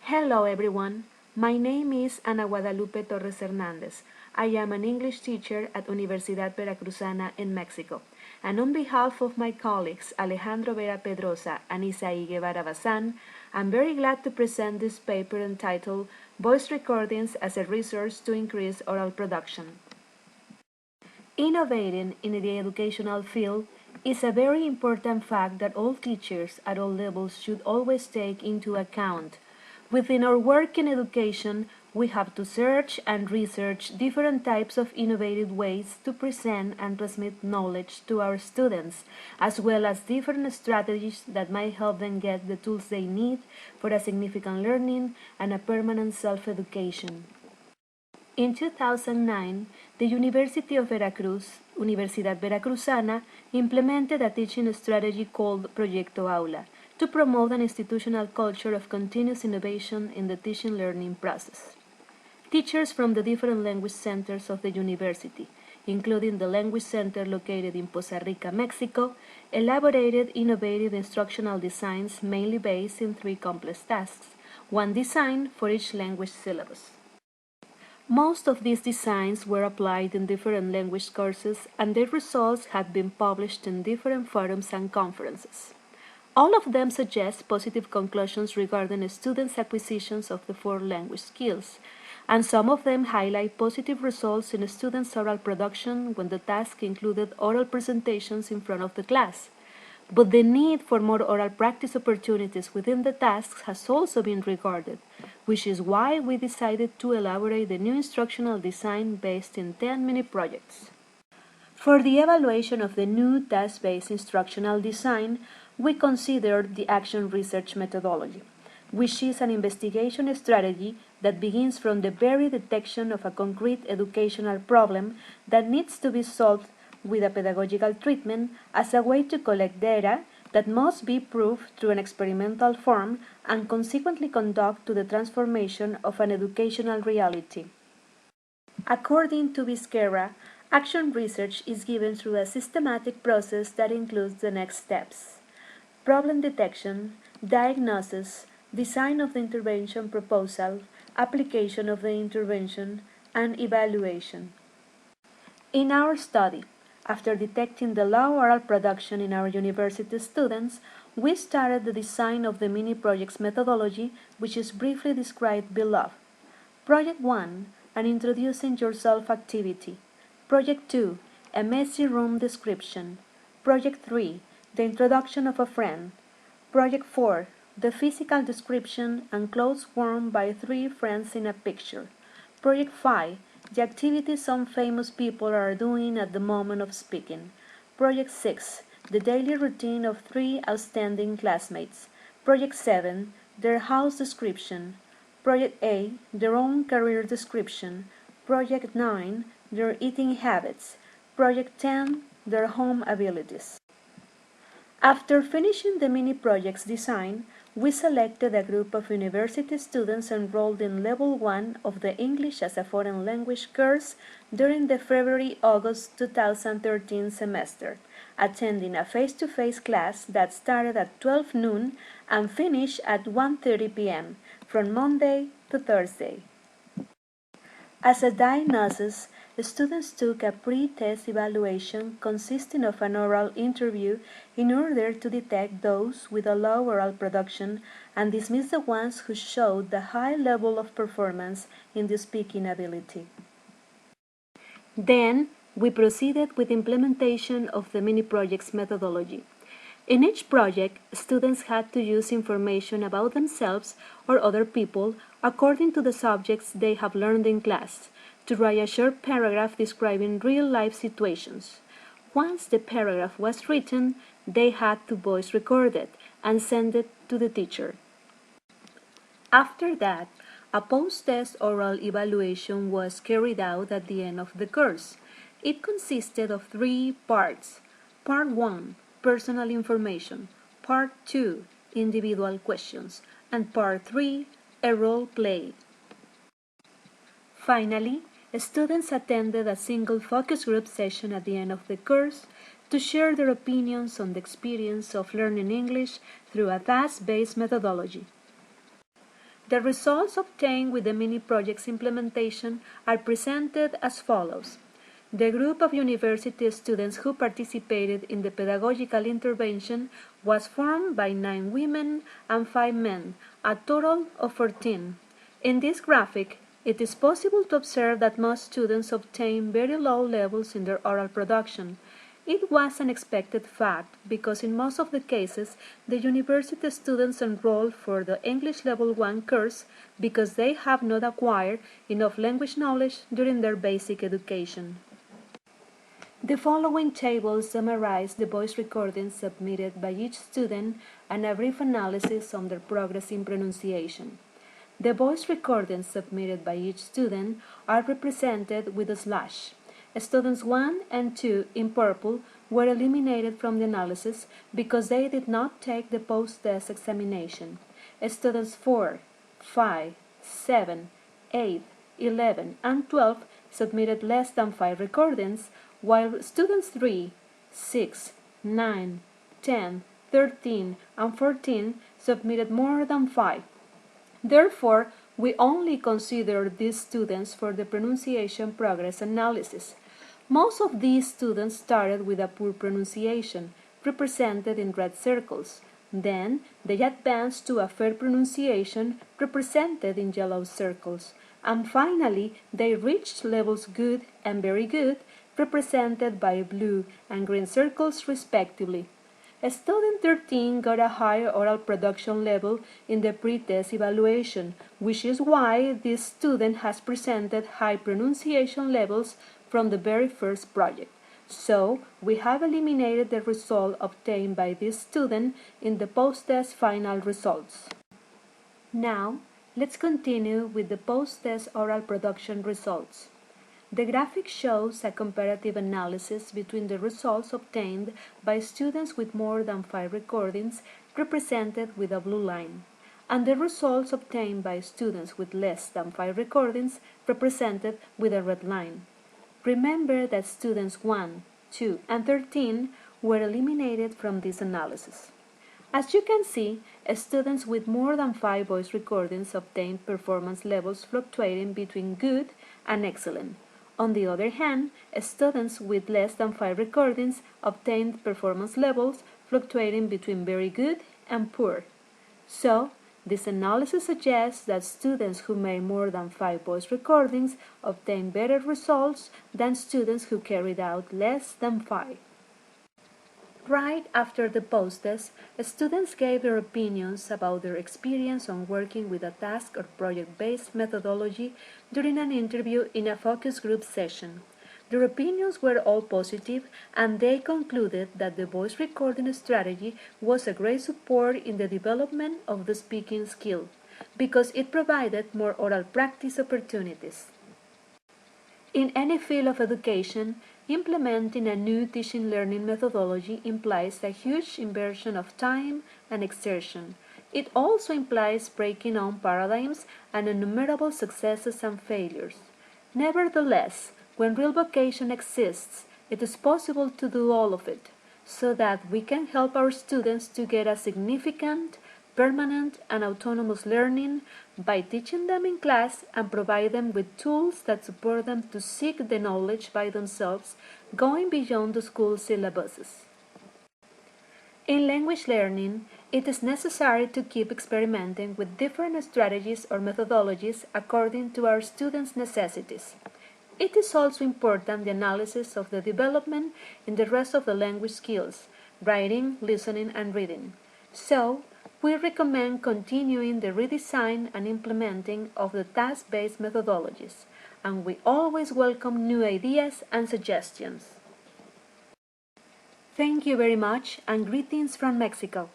Hello everyone, my name is Ana Guadalupe Torres Hernandez. I am an English teacher at Universidad Veracruzana in Mexico, and on behalf of my colleagues Alejandro Vera Pedroza and Isaí Guevara Bazán, I'm very glad to present this paper entitled Voice Recordings as a Resource to Increase Oral Production. Innovating in the educational field is a very important fact that all teachers at all levels should always take into account. Within our work in education, we have to search and research different types of innovative ways to present and transmit knowledge to our students, as well as different strategies that might help them get the tools they need for a significant learning and a permanent self-education. In 2009, the University of Veracruz, Universidad Veracruzana, implemented a teaching strategy called Proyecto Aula to promote an institutional culture of continuous innovation in the teaching-learning process. Teachers from the different language centers of the university, including the language center located in Poza Rica, Mexico, elaborated innovative instructional designs mainly based in 3 complex tasks, one design for each language syllabus. Most of these designs were applied in different language courses, and their results have been published in different forums and conferences. All of them suggest positive conclusions regarding students' acquisitions of the 4 language skills, and some of them highlight positive results in students' oral production when the task included oral presentations in front of the class. But the need for more oral practice opportunities within the tasks has also been regarded, which is why we decided to elaborate the new instructional design based in 10 mini-projects. For the evaluation of the new task-based instructional design, we considered the action research methodology, which is an investigation strategy that begins from the very detection of a concrete educational problem that needs to be solved with a pedagogical treatment as a way to collect data that must be proved through an experimental form and consequently conduct to the transformation of an educational reality. According to Vizquerra, action research is given through a systematic process that includes the next steps: problem detection, diagnosis, design of the intervention proposal, application of the intervention, and evaluation. In our study, after detecting the low oral production in our university students, we started the design of the mini-projects methodology, which is briefly described below. Project 1, an introducing yourself activity. Project 2, a messy room description. Project 3, the introduction of a friend. Project 4, the physical description and clothes worn by 3 friends in a picture. Project 5, the activities some famous people are doing at the moment of speaking. Project 6, the daily routine of 3 outstanding classmates. Project 7, their house description. Project 8, their own career description. Project 9, their eating habits. Project 10, their home abilities. After finishing the mini-project's design, we selected a group of university students enrolled in Level 1 of the English as a Foreign Language course during the February-August 2013 semester, attending a face-to-face class that started at 12 noon and finished at 1:30 p.m. from Monday to Thursday. As a diagnosis, the students took a pre-test evaluation consisting of an oral interview in order to detect those with a low oral production and dismiss the ones who showed the high level of performance in the speaking ability. Then, we proceeded with implementation of the mini-projects methodology. In each project, students had to use information about themselves or other people according to the subjects they have learned in class, to write a short paragraph describing real-life situations. Once the paragraph was written, they had to voice record it and send it to the teacher. After that, a post-test oral evaluation was carried out at the end of the course. It consisted of 3 parts. Part 1, personal information. Part 2, individual questions. And Part 3, a role play. Finally, students attended a single focus group session at the end of the course to share their opinions on the experience of learning English through a task-based methodology. The results obtained with the mini-project's implementation are presented as follows. The group of university students who participated in the pedagogical intervention was formed by 9 women and 5 men, a total of 14. In this graphic, it is possible to observe that most students obtain very low levels in their oral production. It was an expected fact because in most of the cases, the university students enroll for the English Level 1 course because they have not acquired enough language knowledge during their basic education. The following table summarizes the voice recordings submitted by each student and a brief analysis on their progress in pronunciation. The voice recordings submitted by each student are represented with a slash. Students 1 and 2 in purple were eliminated from the analysis because they did not take the post-test examination. Students 4, 5, 7, 8, 11, and 12 submitted less than 5 recordings, while students 3, 6, 9, 10, 13, and 14 submitted more than 5. Therefore, we only consider these students for the pronunciation progress analysis. Most of these students started with a poor pronunciation, represented in red circles. Then, they advanced to a fair pronunciation, represented in yellow circles. And finally, they reached levels good and very good, represented by blue and green circles respectively. Student 13 got a higher oral production level in the pre-test evaluation, which is why this student has presented high pronunciation levels from the very first project. So, we have eliminated the result obtained by this student in the post-test final results. Now, let's continue with the post-test oral production results. The graphic shows a comparative analysis between the results obtained by students with more than 5 recordings, represented with a blue line, and the results obtained by students with less than 5 recordings, represented with a red line. Remember that students 1, 2, and 13 were eliminated from this analysis. As you can see, students with more than 5 voice recordings obtained performance levels fluctuating between good and excellent. On the other hand, students with less than 5 recordings obtained performance levels fluctuating between very good and poor. So, this analysis suggests that students who made more than 5 voice recordings obtained better results than students who carried out less than 5. Right after the post-test, students gave their opinions about their experience on working with a task or project-based methodology during an interview in a focus group session. Their opinions were all positive, and they concluded that the voice recording strategy was a great support in the development of the speaking skill, because it provided more oral practice opportunities. In any field of education, implementing a new teaching learning methodology implies a huge inversion of time and exertion. It also implies breaking on paradigms and innumerable successes and failures. Nevertheless, when real vocation exists, it is possible to do all of it, so that we can help our students to get a significant, permanent, and autonomous learning by teaching them in class and provide them with tools that support them to seek the knowledge by themselves, going beyond the school syllabuses. In language learning, it is necessary to keep experimenting with different strategies or methodologies according to our students' necessities. It is also important the analysis of the development in the rest of the language skills, writing, listening, and reading. So, we recommend continuing the redesign and implementing of the task-based methodologies, and we always welcome new ideas and suggestions. Thank you very much, and greetings from Mexico.